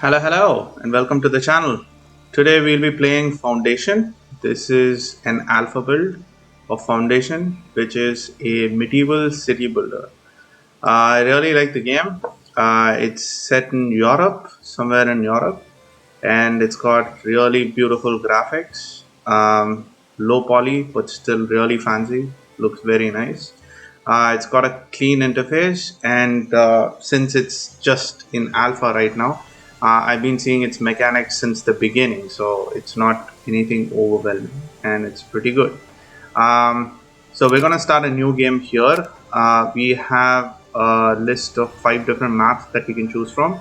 Hello, and welcome to the channel. Today we'll be playing Foundation. This is an alpha build of Foundation, which is a medieval city builder. I really like the game. It's set in Europe, somewhere in Europe, and it's got really beautiful graphics. Low poly, but still really fancy. Looks very nice. It's got a clean interface, and since it's just in alpha right now, I've been seeing its mechanics since the beginning, so it's not anything overwhelming, and it's pretty good. So we're gonna start a new game here. We have a list of 5 different maps that we can choose from.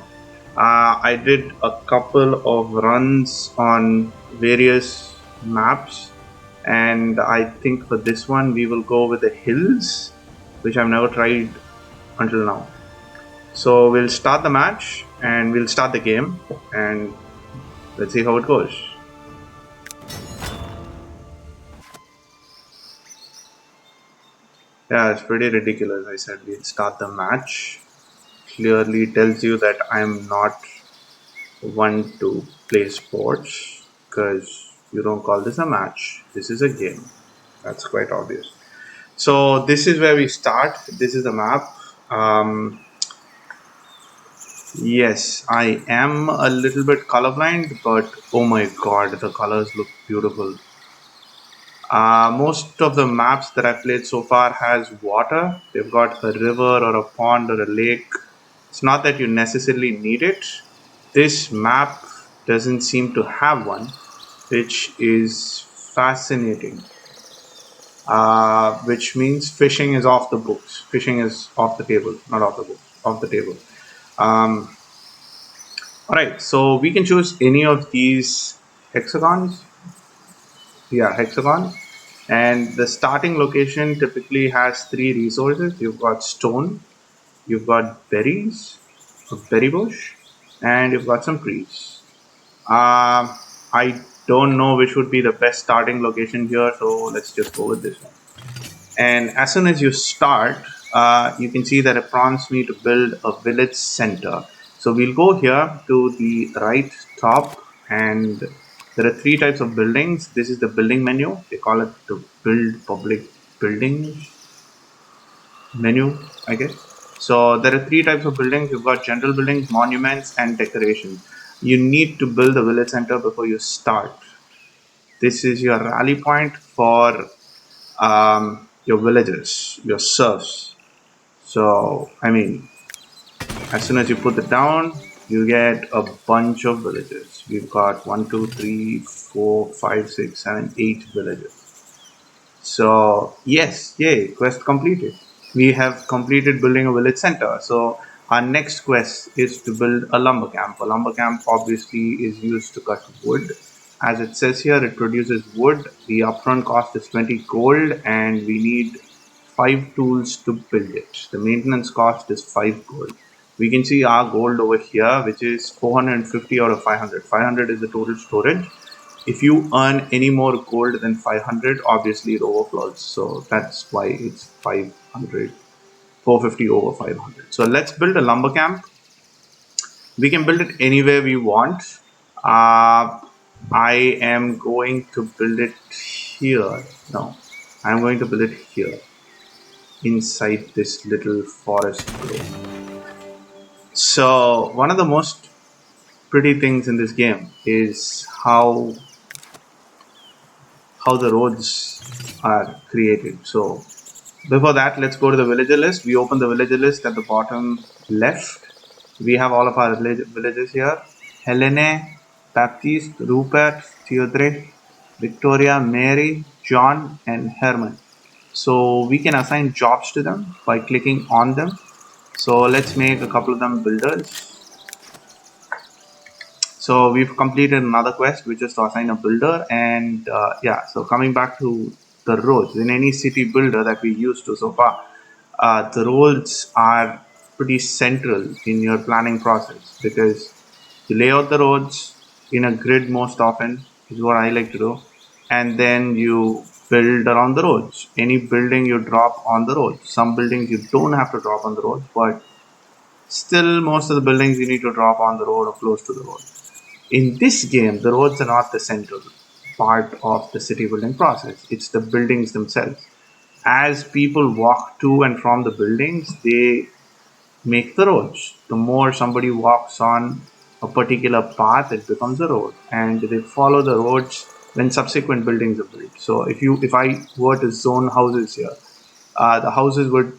I did a couple of runs on various maps, and I think for this one we will go with the hills, which I've never tried until now. So we'll start the match and we'll start the game, and let's see how it goes. Yeah, it's pretty ridiculous. I said we'll start the match. Clearly tells you that I'm not one to play sports, because you don't call this a match. This is a game. That's quite obvious. So this is where we start. This is the map. Yes, I am a little bit colorblind, but oh my god, the colors look beautiful. Most of the maps that I've played so far has water. They've got a river or a pond or a lake. It's not that you necessarily need it. This map doesn't seem to have one, which is fascinating. Which means fishing is off the books. Fishing is off the table, not off the books, off the table. Alright, so we can choose any of these hexagons. Yeah, hexagons. And the starting location typically has 3 resources. You've got stone, you've got berries, a berry bush, and you've got some trees. I don't know which would be the best starting location here, so let's just go with this one. And as soon as you start, you can see that it prompts me to build a village center. So we'll go here to the right top, and there are 3 types of buildings. This is the building menu. They call it the build public buildings menu, I guess. So there are 3 types of buildings. You've got general buildings, monuments, and decorations. You need to build a village center before you start. This is your rally point for your villagers, your serfs. So, I mean, as soon as you put it down, you get a bunch of villagers. We've got 1, 2, 3, 4, 5, 6, 7, 8 villagers. So, yes, yay, quest completed. We have completed building a village center. So, our next quest is to build a lumber camp. A lumber camp obviously is used to cut wood. As it says here, it produces wood. The upfront cost is 20 gold, and we need 5 tools to build it. The maintenance cost is 5 gold. We can see our gold over here, which is 450 out of 500. 500 is the total storage. If you earn any more gold than 500, obviously it overflows. So that's why it's 500, 450 over 500. So let's build a lumber camp. We can build it anywhere we want. I am going to build it here. No, I'm going to build it here, inside this little forest grove. So one of the most pretty things in this game is how the roads are created. So before that, let's go to the villager list. We open the villager list at the bottom left. We have all of our villages here: Helene, Baptiste, Rupert, Theodore, Victoria, Mary, John, and Herman. So we can assign jobs to them by clicking on them. So let's make a couple of them builders. So we've completed another quest, which is to assign a builder. And yeah, so coming back to the roads, in any city builder that we used to so far, the roads are pretty central in your planning process, because you lay out the roads in a grid most often, is what I like to do, and then you build around the roads. Any building you drop on the roads. Some buildings you don't have to drop on the roads, but Still, most of the buildings you need to drop on the road or close to the road. In this game, the roads are not the central part of the city building process. It's the buildings themselves. As people walk to and from the buildings, they make the roads. The more somebody walks on a particular path, it becomes a road, and they follow the roads when subsequent buildings are built. So if I were to zone houses here, the houses would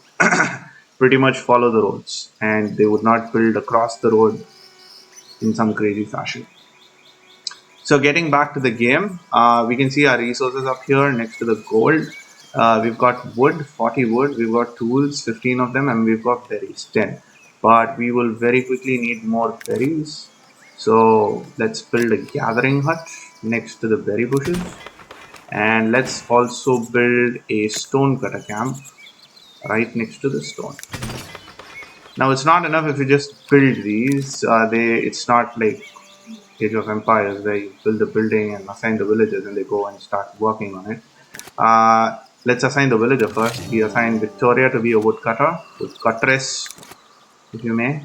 pretty much follow the roads, and they would not build across the road in some crazy fashion. So getting back to the game, we can see our resources up here next to the gold. We've got wood, 40 wood, we've got tools, 15 of them, and we've got berries, 10. But we will very quickly need more berries. So let's build a gathering hut next to the berry bushes. And let's also build a stone cutter camp right next to the stone. Now it's not enough if you just build these. It's not like Age of Empires where you build a building and assign the villagers and they go and start working on it. Let's assign the villager first. We assign Victoria to be a woodcutter, woodcuttress, if you may.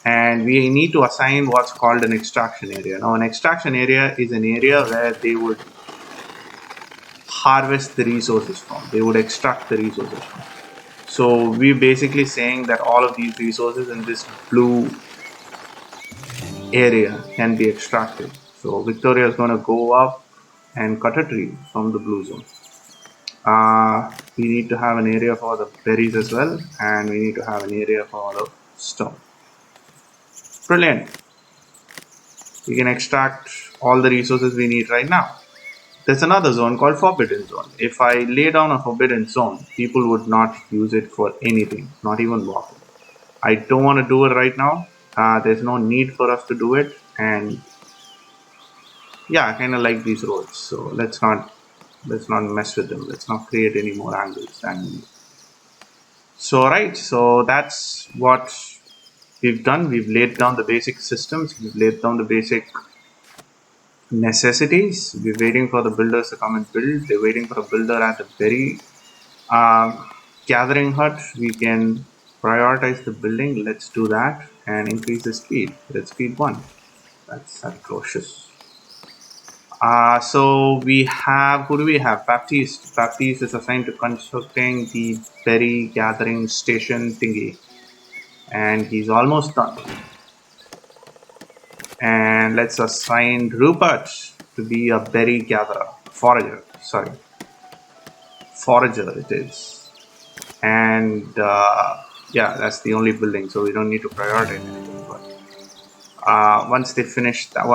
And we need to assign what's called an extraction area. Now, an extraction area is an area where they would harvest the resources from. They would extract the resources from. So we're basically saying that all of these resources in this blue area can be extracted. So Victoria is going to go up and cut a tree from the blue zone. We need to have an area for the berries as well, and we need to have an area for the stone. Brilliant. We can extract all the resources we need right now. There's another zone called Forbidden Zone. If I lay down a Forbidden Zone, people would not use it for anything, not even walking. I don't want to do it right now. There's no need for us to do it, and yeah, I kind of like these roads, so let's not mess with them. Let's not create any more angles than we need. So right, so that's what we've done. We've laid down the basic systems. We've laid down the basic necessities. We're waiting for the builders to come and build. They're waiting for a builder at the very gathering hut. We can prioritize the building. Let's do that and increase the speed. Let's speed 1. That's atrocious. So we have, who do we have? Baptiste. Baptiste is assigned to constructing the berry gathering station thingy. And he's almost done. And let's assign Rupert to be a berry gatherer. Forager it is. And yeah, that's the only building, so we don't need to prioritize anything. But once they finish that,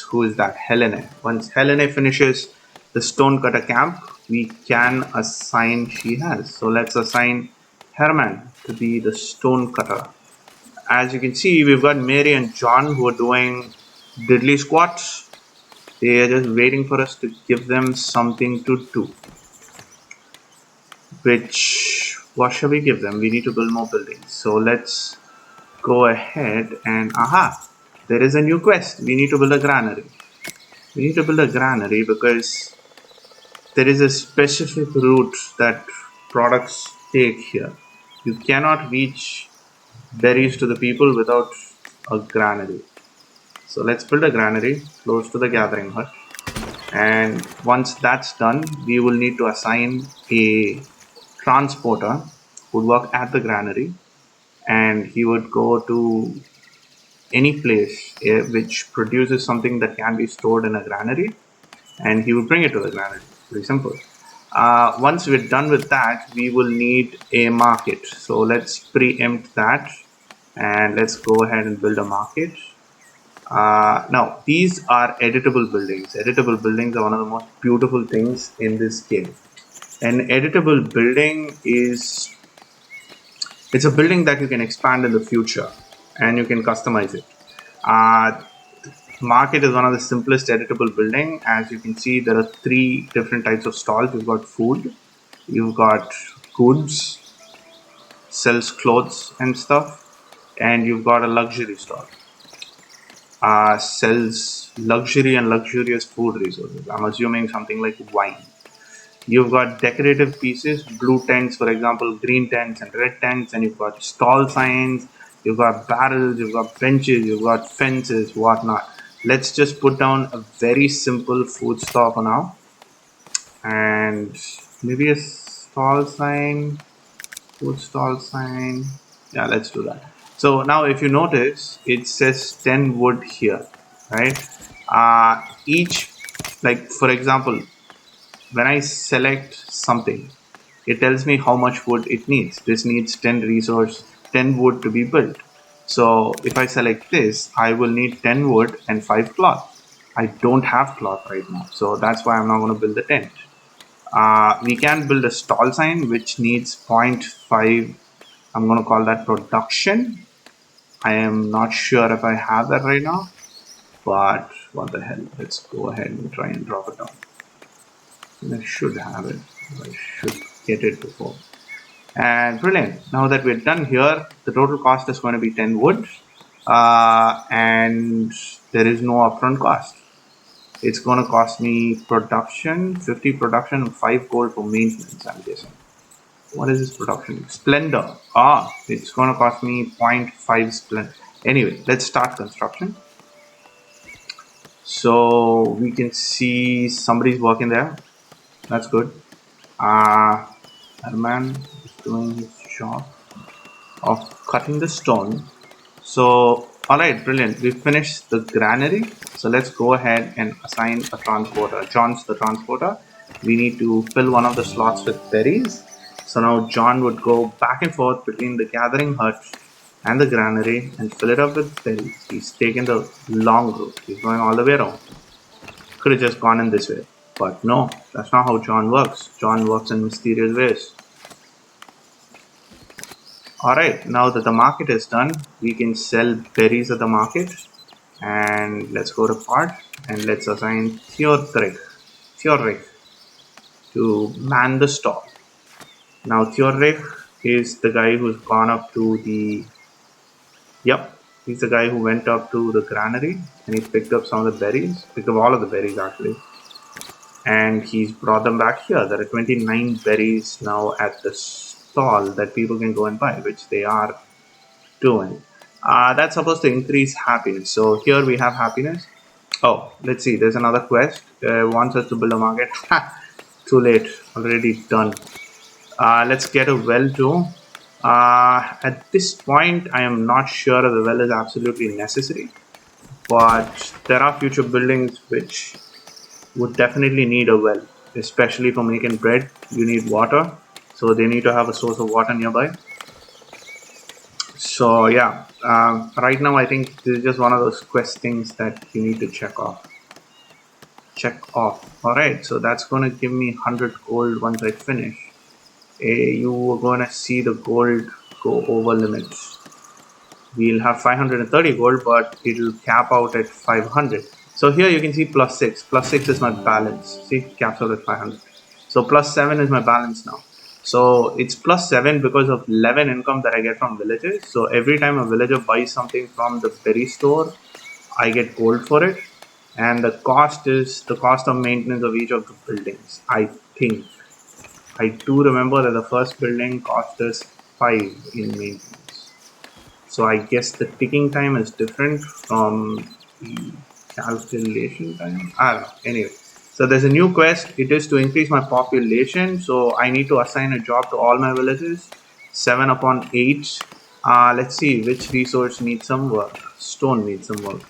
who is that? Helene. Once Helene finishes the stonecutter camp, we can assign, she has. So let's assign Herman to be the stonecutter. As you can see, we've got Mary and John who are doing diddly squats. They are just waiting for us to give them something to do. What shall we give them? We need to build more buildings. So let's go ahead and, there is a new quest. We need to build a granary. We need to build a granary because there is a specific route that products take here. You cannot reach berries to the people without a granary. So let's build a granary close to the gathering hut. And once that's done, we will need to assign a transporter who would work at the granary, and he would go to any place which produces something that can be stored in a granary, and he would bring it to the granary. Pretty simple. Once we're done with that, we will need a market. So let's preempt that, and let's go ahead and build a market. Now, these are editable buildings. Editable buildings are one of the most beautiful things in this game. An editable building it's a building that you can expand in the future and you can customize it. Market is one of the simplest editable building. As you can see, there are 3 different types of stalls. You've got food, you've got goods, sells clothes and stuff, and you've got a luxury stall. Sells luxury and luxurious food resources. I'm assuming something like wine. You've got decorative pieces, blue tents, for example, green tents and red tents, and you've got stall signs, you've got barrels, you've got benches, you've got fences, whatnot. Let's just put down a very simple food store for now, and maybe a stall sign, food stall sign. Yeah, let's do that. So now if you notice, it says 10 wood here, right? Each, like for example, when I select something, it tells me how much wood it needs. This needs 10 resource, 10 wood to be built. So if I select this, I will need 10 wood and 5 cloth. I don't have cloth right now, so that's why I'm not going to build the tent. We can build a stall sign which needs 0.5. I'm going to call that production. I am not sure if I have that right now, but what the hell, let's go ahead and try and drop it down. I should have it. I should get it before. And brilliant. Now that we're done here, the total cost is going to be 10 wood, and there is no upfront cost. It's going to cost me production, 50 production, 5 gold for maintenance, I'm guessing. What is this production? Splendor. It's going to cost me 0.5 splendor. Anyway, let's start construction. So we can see somebody's working there. That's good. Herman is doing his job of cutting the stone. So, alright, brilliant. We've finished the granary. So let's go ahead and assign a transporter. John's the transporter. We need to fill one of the slots with berries. So now John would go back and forth between the gathering hut and the granary and fill it up with berries. He's taken the long route. He's going all the way around. Could have just gone in this way. But no, that's not how John works. John works in mysterious ways. Alright, now that the market is done, we can sell berries at the market. And let's go to part and let's assign Theodric to man the stall. Now Theodric is the guy who's gone up to the... Yep, he's the guy who went up to the granary and he picked up some of the berries. Picked up all of the berries actually. And he's brought them back here. There are 29 berries now at the stall that people can go and buy, which they are doing. That's supposed to increase happiness. So here we have happiness. Oh, let's see. There's another quest. Wants us to build a market. Too late. Already done. Let's get a well too. At this point, I am not sure if the well is absolutely necessary. But there are future buildings which would definitely need a well. Especially for making bread, you need water. So they need to have a source of water nearby. So yeah, right now I think this is just one of those quest things that you need to check off. Alright, so that's going to give me 100 gold once I finish. You are going to see the gold go over limits. We'll have 530 gold, but it'll cap out at 500. So here you can see plus 6. Plus 6 is my balance. See, caps out at 500. So plus 7 is my balance now. So it's plus 7 because of 11 income that I get from villagers. So every time a villager buys something from the berry store, I get gold for it. And the cost is the cost of maintenance of each of the buildings. I think. I do remember that the first building cost us 5 in maintenance. So I guess the ticking time is different from the calculation time. I don't know. Anyway. So there's a new quest. It is to increase my population. So I need to assign a job to all my villages. 7 upon 8. Let's see which resource needs some work. Stone needs some work.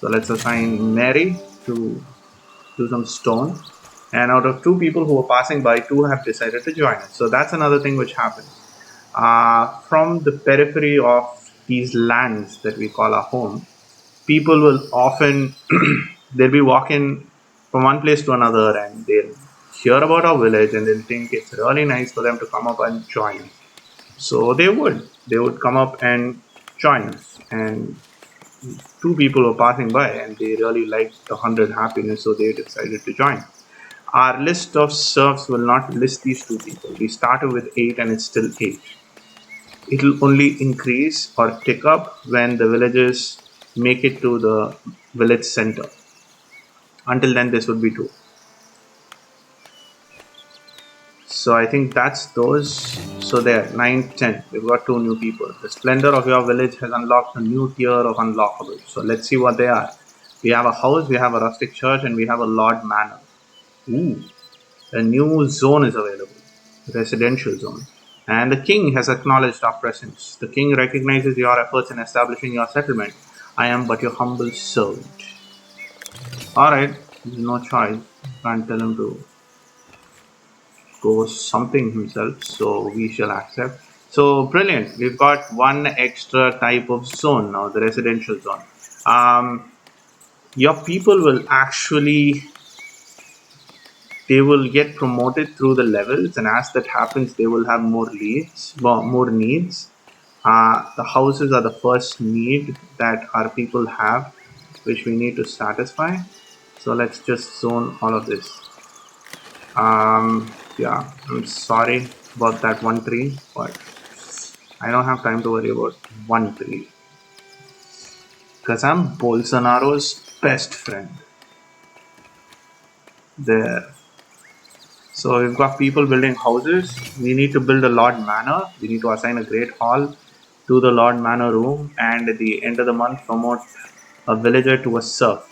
So let's assign Mary to do some stone. And out of 2 people who were passing by, 2 have decided to join us. So that's another thing which happens. From the periphery of these lands that we call our home, people will often, they'll be walking from one place to another and they'll hear about our village and they'll think it's really nice for them to come up and join us. So they would come up and join us. And 2 people were passing by and they really liked the 100 happiness, so they decided to join. Our list of serfs will not list these 2 people. We started with 8 and it's still 8. It will only increase or tick up when the villagers make it to the village center. Until then, this would be 2. So I think that's those. So there, 9, 10. We've got 2 new people. The splendor of your village has unlocked a new tier of unlockables. So let's see what they are. We have a house, we have a rustic church, and we have a lord manor. Ooh, a new zone is available. Residential zone. And the king has acknowledged our presence. The king recognizes your efforts in establishing your settlement. I am but your humble servant. Alright, no choice. Can't tell him to go something himself, so we shall accept. So brilliant, we've got one extra type of zone now, the residential zone. Your people will actually, they will get promoted through the levels, and as that happens they will have more needs. The houses are the first need that our people have, which we need to satisfy. So let's just zone all of this. Yeah, I'm sorry about that one tree, but I don't have time to worry about one tree because I'm Bolsonaro's best friend. There. So we've got people building houses. We need to build a Lord Manor. We need to assign a Great Hall to the Lord Manor room, and at the end of the month promote a villager to a serf.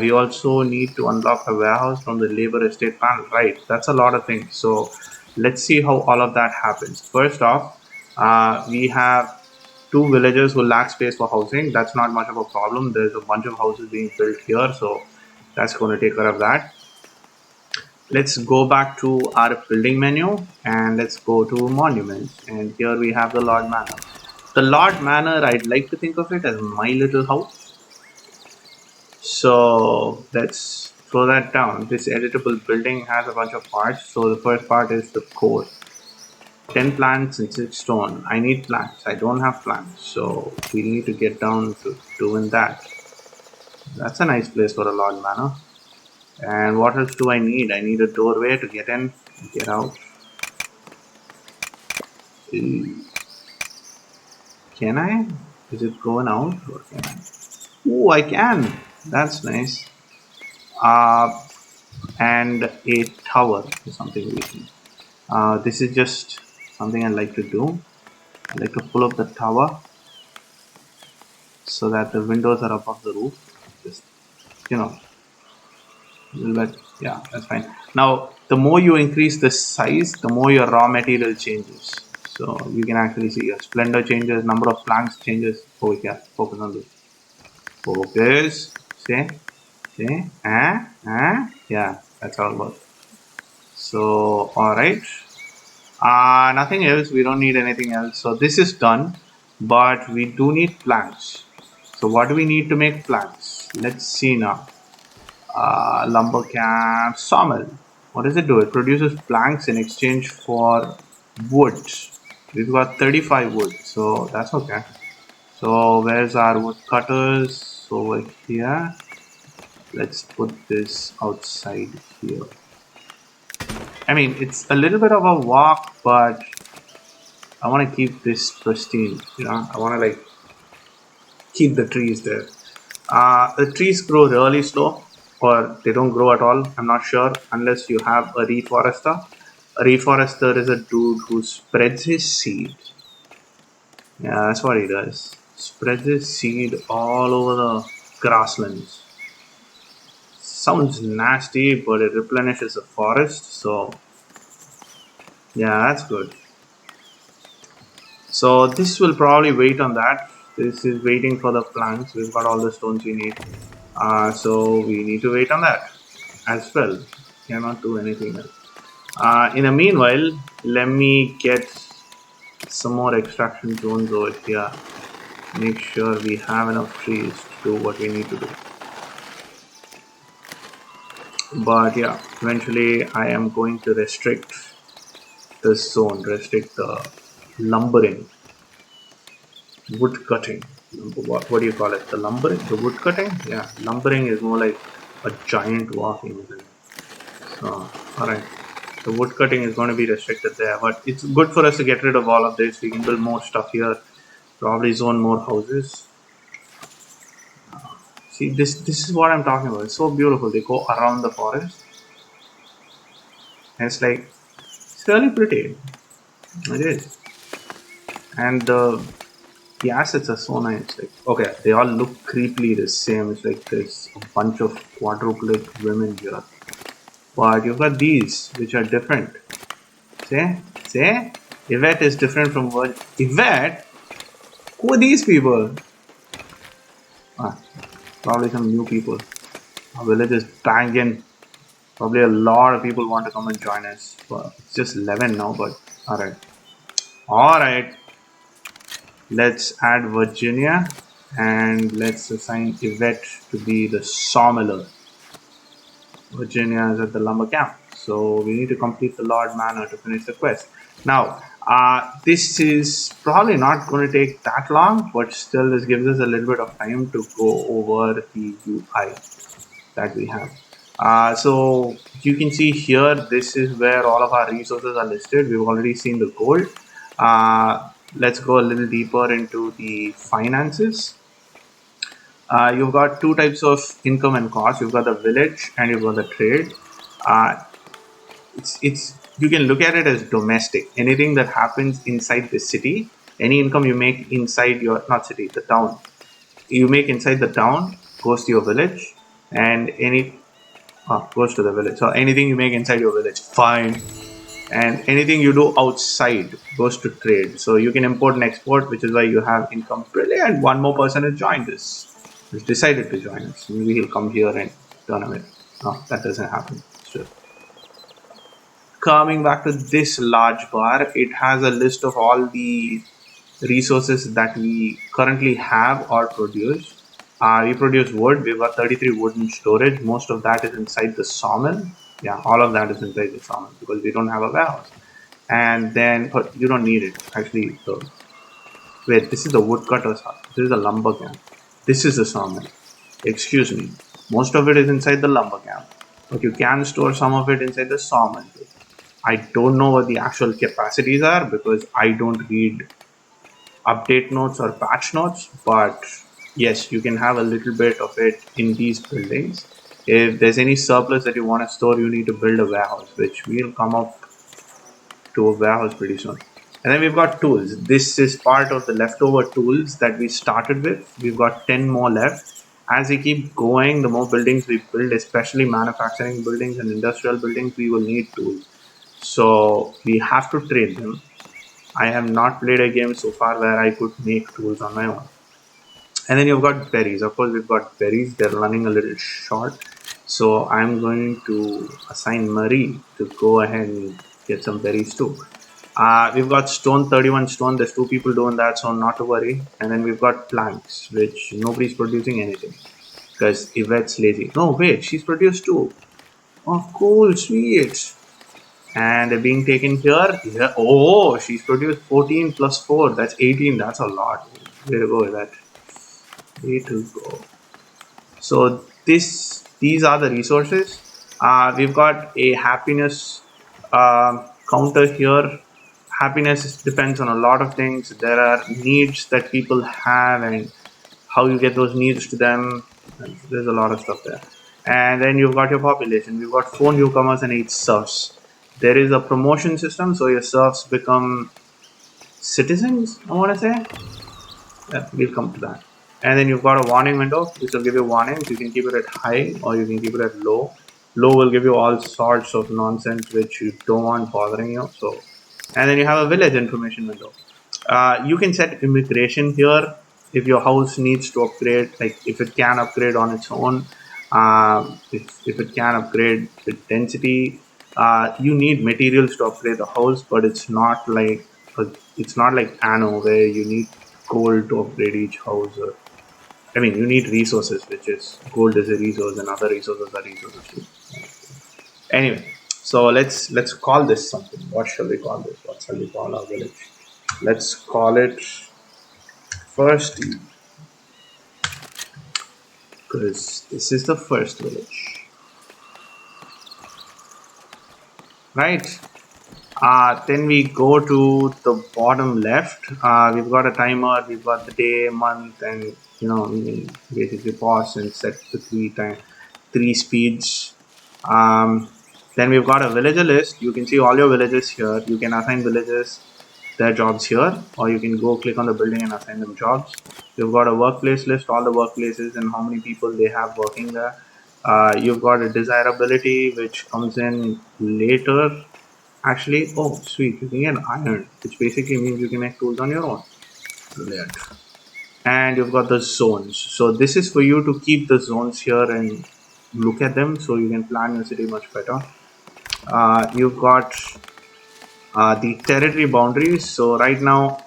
We also need to unlock a warehouse from the labor estate panel. Right, that's a lot of things. So let's see how all of that happens. First off, we have 2 villagers who lack space for housing. That's not much of a problem. There's a bunch of houses being built here, so that's going to take care of that. Let's go back to our building menu and let's go to monuments. And here we have the Lord Manor. The Lord Manor, I'd like to think of it as my little house. So let's throw that down. This editable building has a bunch of parts. So the first part is the core. 10 planks and 6 stone. I need planks. I don't have planks. So we need to get down to doing that. That's a nice place for a Lord Manor. And what else do I need? I need a doorway to get in, get out. Can I? Is it going out? Or can I? Oh, I can. That's nice. And a tower is something we need. This is just something I like to do. I like to pull up the tower so that the windows are above the roof. Just, you know, a little bit. Yeah, that's fine. Now, the more you increase the size, the more your raw material changes. So you can actually see your splendor changes, number of planks changes. Oh yeah, focus on this. Focus. See, yeah, that's how it works. So alright. Nothing else. We don't need anything else. So this is done, but we do need planks. So what do we need to make planks? Let's see now. Lumber camp, sawmill. What does it do? It produces planks in exchange for wood. We've got 35 wood, so that's okay. So where's our wood cutters? Over here. Let's put this outside here. I mean, it's a little bit of a walk, but I want to keep this pristine. You know, I want to like keep the trees there. The trees grow really slow, or they don't grow at all. I'm not sure unless you have a reforester. A reforester is a dude who spreads his seed. Yeah, that's what he does. Spreads his seed all over the grasslands. Sounds nasty, but it replenishes the forest. So, yeah, that's good. So this will probably wait on that. This is waiting for the plants. We've got all the stones we need. So we need to wait on that as well. Cannot do anything else. In the meanwhile, let me get some more extraction zones over here. Make sure we have enough trees to do what we need to do. But yeah, eventually I am going to restrict this zone, restrict the lumbering, wood cutting. What do you call it? The lumbering, the wood cutting? Yeah, lumbering is more like a giant walking, isn't it? So, alright. The wood cutting is going to be restricted there, but it's good for us to get rid of all of this. We can build more stuff here, probably zone more houses. See, this is what I'm talking about. It's so beautiful. They go around the forest. And it's like, it's really pretty. It is. And the assets are so nice. Like, okay, they all look creepily the same. It's like there's a bunch of quadruplet women here. But you've got these, which are different. See? See? Yvette is different from what? Yvette? Who are these people? Ah, probably some new people. Our village is banging. Probably a lot of people want to come and join us. But it's just 11 now, but alright. Alright. Let's add Virginia and let's assign Yvette to be the sawmiller. Virginia is at the lumber camp. So we need to complete the Lord Manor to finish the quest. Now, this is probably not going to take that long, but still this gives us a little bit of time to go over the UI that we have. So you can see here, this is where all of our resources are listed. We've already seen the gold. Let's go a little deeper into the finances. You've got two types of income and cost. You've got the village and you've got the trade. Uh, it's you can look at it as domestic. Anything that happens inside the city, any income you make inside your not city, the town, you make inside the town goes to your village, and any goes to the village. So anything you make inside your village, fine. And anything you do outside goes to trade. So you can import and export, which is why you have income. Brilliant. One more person has joined us. Has decided to join us. Maybe he'll come here and turn away. No, that doesn't happen. Sure. Coming back to this large bar, it has a list of all the resources that we currently have or produce. We produce wood. We've got 33 wood in storage. Most of that is inside the sawmill. Yeah, all of that is inside the sawmill because we don't have a warehouse. And then, but you don't need it. Actually, so, wait, this is the woodcutter's house. This is the lumber camp. This is the sawmill. Excuse me. Most of it is inside the lumber camp, but you can store some of it inside the sawmill. I don't know what the actual capacities are because I don't read update notes or patch notes, but yes, you can have a little bit of it in these buildings. If there's any surplus that you want to store, you need to build a warehouse, which we'll come up to a warehouse pretty soon. And then we've got tools. This is part of the leftover tools that we started with. We've got 10 more left. As we keep going, the more buildings we build, especially manufacturing buildings and industrial buildings, we will need tools. So we have to trade them. I have not played a game so far where I could make tools on my own. And then you've got berries. Of course, we've got berries. They're running a little short. So I'm going to assign Marie to go ahead and get some berries too. We've got stone, 31 stone. There's two people doing that, so not to worry. And then we've got planks, which nobody's producing anything because Yvette's lazy. No, wait, she's produced two. Oh, cool, sweet. And they're being taken here. Yeah. Oh, she's produced 14 plus 4. That's 18. That's a lot. Way to go with that. Way to go. So these are the resources. We've got a happiness counter here. Happiness depends on a lot of things. There are needs that people have and how you get those needs to them. There's a lot of stuff there. And then you've got your population. We've got 4 newcomers and 8 serfs. There is a promotion system, so your serfs become citizens, I want to say. Yeah, we'll come to that. And then you've got a warning window. This will give you warnings. You can keep it at high or you can keep it at low. Low will give you all sorts of nonsense which you don't want bothering you. So, and then you have a village information window. You can set immigration here if your house needs to upgrade, like if it can upgrade on its own. If it can upgrade with density, you need materials to upgrade the house, but it's not like Anno where you need gold to upgrade each house. Or, I mean, you need resources, which is gold is a resource, and other resources are resources too. Anyway, so let's call this something. What shall we call this? What shall we call our village? Let's call it First, because this is the first village, right? Then we go to the bottom left. We've got a timer. We've got the day, month, and we can basically pause and set the three speeds. Then we've got a villager list. You can see all your villages here. You can assign villages. their jobs here, or you can go click on the building and assign them jobs. You've got a workplace list, all the workplaces and how many people they have working there. You've got a desirability which comes in later. Actually, oh sweet, you can get iron, which basically means you can make tools on your own. Brilliant. And you've got the zones. So this is for you to keep the zones here and look at them so you can plan your city much better. You've got the territory boundaries. So right now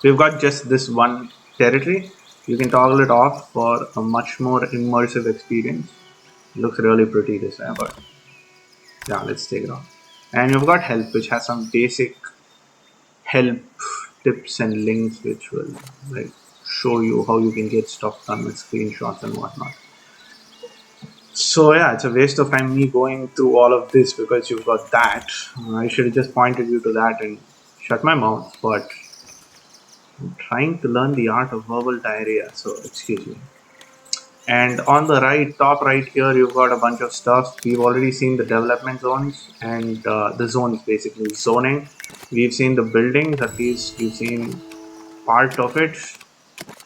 we've got just this one territory. You can toggle it off for a much more immersive experience. It looks really pretty this time, but yeah, let's take it off. And you've got help, which has some basic help tips and links which will like show you how you can get stuff done with screenshots and whatnot. So yeah, it's a waste of time me going through all of this because you've got that. I should have just pointed you to that and shut my mouth, but I'm trying to learn the art of verbal diarrhea, so excuse me. And on the right, top right here, you've got a bunch of stuff. We've already seen the development zones and the zones, basically zoning. We've seen the buildings, at least you've seen part of it.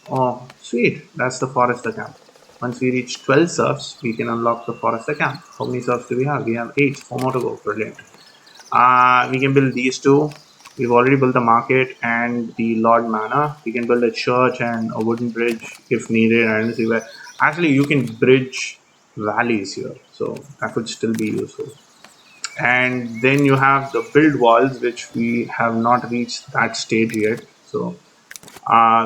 Oh, sweet, that's the forester camp. Once we reach 12 serfs, we can unlock the forester camp. How many serfs do we have? We have 8, 4 more to go, brilliant. We can build these two. We've already built the market and the Lord Manor. We can build a church and a wooden bridge if needed. I don't see where. Actually, you can bridge valleys here, so that could still be useful. And then you have the build walls, which we have not reached that stage yet. So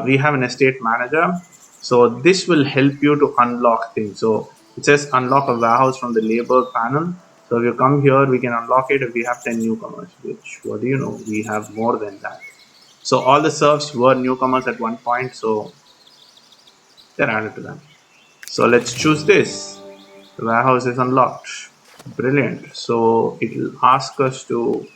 we have an estate manager. So this will help you to unlock things. So it says unlock a warehouse from the labor panel. So if you come here, we can unlock it if we have 10 newcomers, which, what do you know, we have more than that. So all the serfs were newcomers at one point, so they're added to them. So let's choose this. The warehouse is unlocked. Brilliant. So it will ask us to,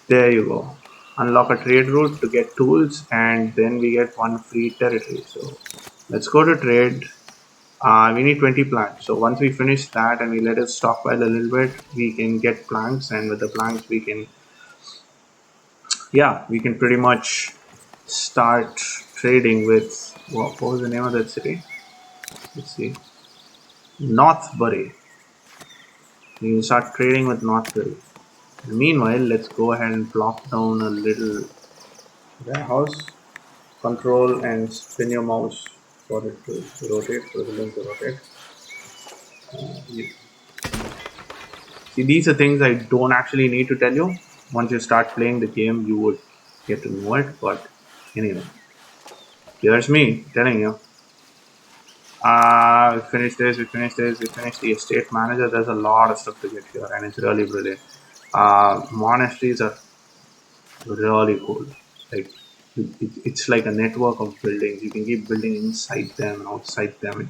there you go, unlock a trade route to get tools, and then we get one free territory. So let's go to trade. We need 20 planks. So once we finish that and we let it stockpile a little bit, we can get planks, and with the planks we can, yeah, we can pretty much start trading with, what was the name of that city? Let's see, Northbury. We can start trading with Northbury. Meanwhile, let's go ahead and plop down a little warehouse. Control and spin your mouse for it to rotate, for the link to rotate. Yeah. See, these are things I don't actually need to tell you. Once you start playing the game, you would get to know it. But anyway, here's me telling you. We finished this, we finished this, we finished the estate manager. There's a lot of stuff to get here, and it's really brilliant. Monasteries are really cool. Like, it's like a network of buildings. You can keep building inside them and outside them. And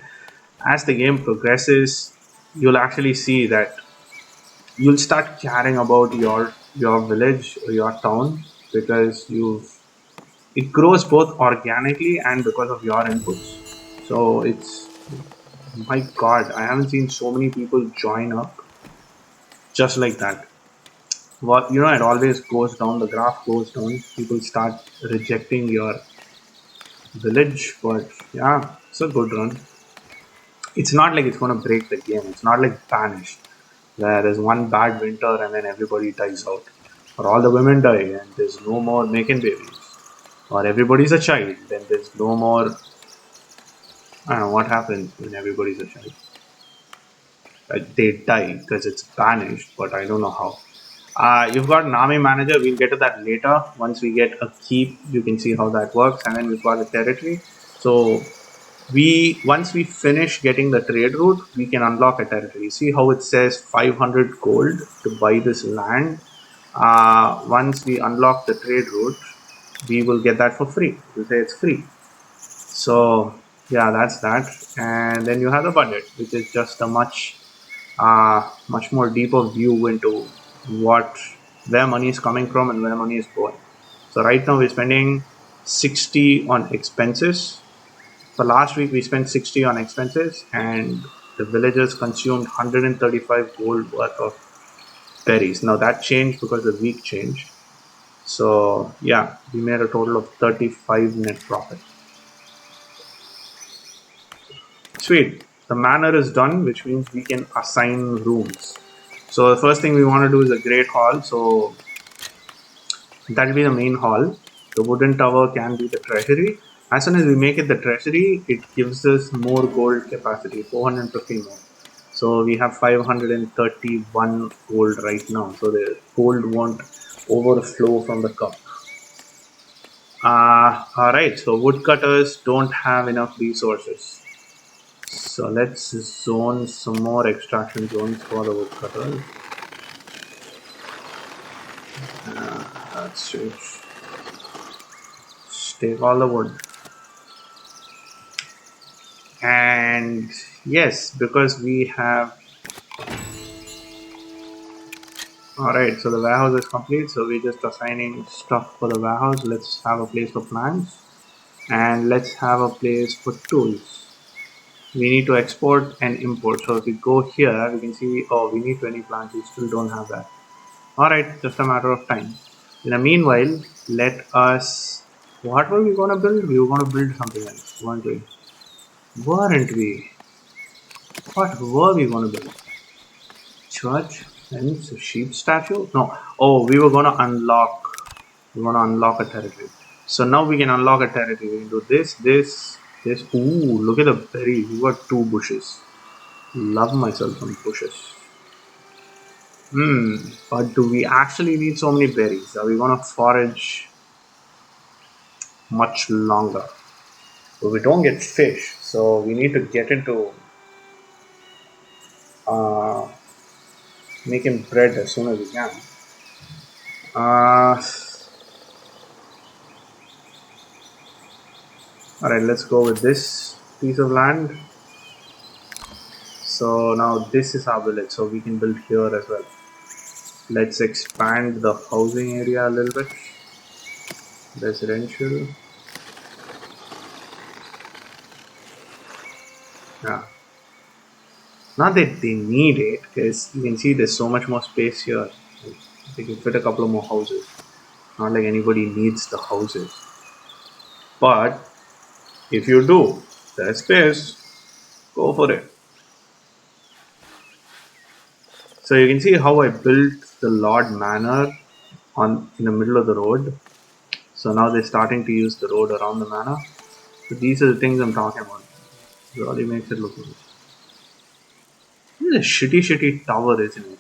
as the game progresses, you'll actually see that you'll start caring about your village or your town because it grows both organically and because of your inputs. So it's, my god, I haven't seen so many people join up just like that. What, you know, it always goes down, the graph goes down, people start rejecting your village. But yeah, it's a good run. It's not like it's going to break the game. It's not like Banished, where there's one bad winter and then everybody dies out, or all the women die and there's no more making babies, or everybody's a child, then there's no more. I don't know what happens when everybody's a child. They die because it's banished, but I don't know how. You've got an army manager. We'll get to that later. Once we get a keep, you can see how that works. And then we've got a territory. So once we finish getting the trade route, we can unlock a territory. See how it says 500 gold to buy this land. Once we unlock the trade route, we will get that for free. We'll say it's free. So yeah, that's that. And then you have the budget, which is just a much more deeper view into where money is coming from and where money is going. So right now we're spending 60 on expenses. For last week we spent 60 on expenses, and the villagers consumed 135 gold worth of berries. Now that changed because the week changed. So yeah, we made a total of 35 net profit. Sweet. The manor is done, which means we can assign rooms. So the first thing we want to do is a great hall. So that will be the main hall. The wooden tower can be the treasury. As soon as we make it the treasury, it gives us more gold capacity, 450 more. So we have 531 gold right now. So the gold won't overflow from the cup. Alright, so woodcutters don't have enough resources. So let's zone some more extraction zones for the woodcutters. Let's just take all the wood. And yes, because we have. Alright, so the warehouse is complete. So we're just assigning stuff for the warehouse. Let's have a place for plants. And let's have a place for tools. We need to export and import. So if we go here, we can see, oh, we need 20 plants. We still don't have that. Alright, just a matter of time. In the meanwhile, let us. What were we gonna build? We were gonna build something else, weren't we? Weren't we? What were we gonna build? Church? Fence? A sheep statue? No. Oh, we were gonna unlock. We want to unlock a territory. So now we can unlock a territory. We can do this, this, this. Ooh, look at the berries. We got 2 bushes. Love myself some bushes. But do we actually need so many berries? Are we gonna forage much longer? But we don't get fish, so we need to get into uh, making bread as soon as we can. Alright, let's go with this piece of land. So now this is our village, so we can build here as well. Let's expand the housing area a little bit. Residential. Yeah. Not that they need it, because you can see there's so much more space here. They can fit a couple of more houses. Not like anybody needs the houses. But if you do, there's space, go for it. So you can see how I built the Lord Manor in the middle of the road. So now they're starting to use the road around the manor. So these are the things I'm talking about. It really makes it look good. This is a shitty tower, isn't it?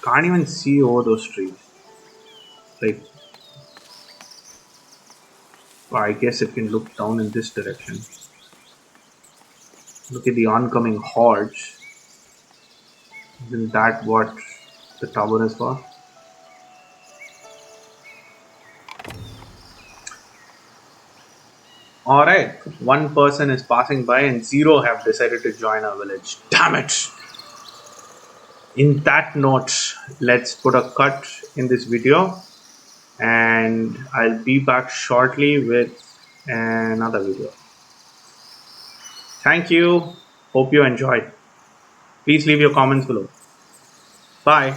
Can't even see over those trees. Like, well, I guess it can look down in this direction. Look at the oncoming hordes. Isn't that what the tower is for? Alright, one person is passing by and 0 have decided to join our village. Damn it! In that note, let's put a cut in this video and I'll be back shortly with another video. Thank you. Hope you enjoyed. Please leave your comments below. Bye.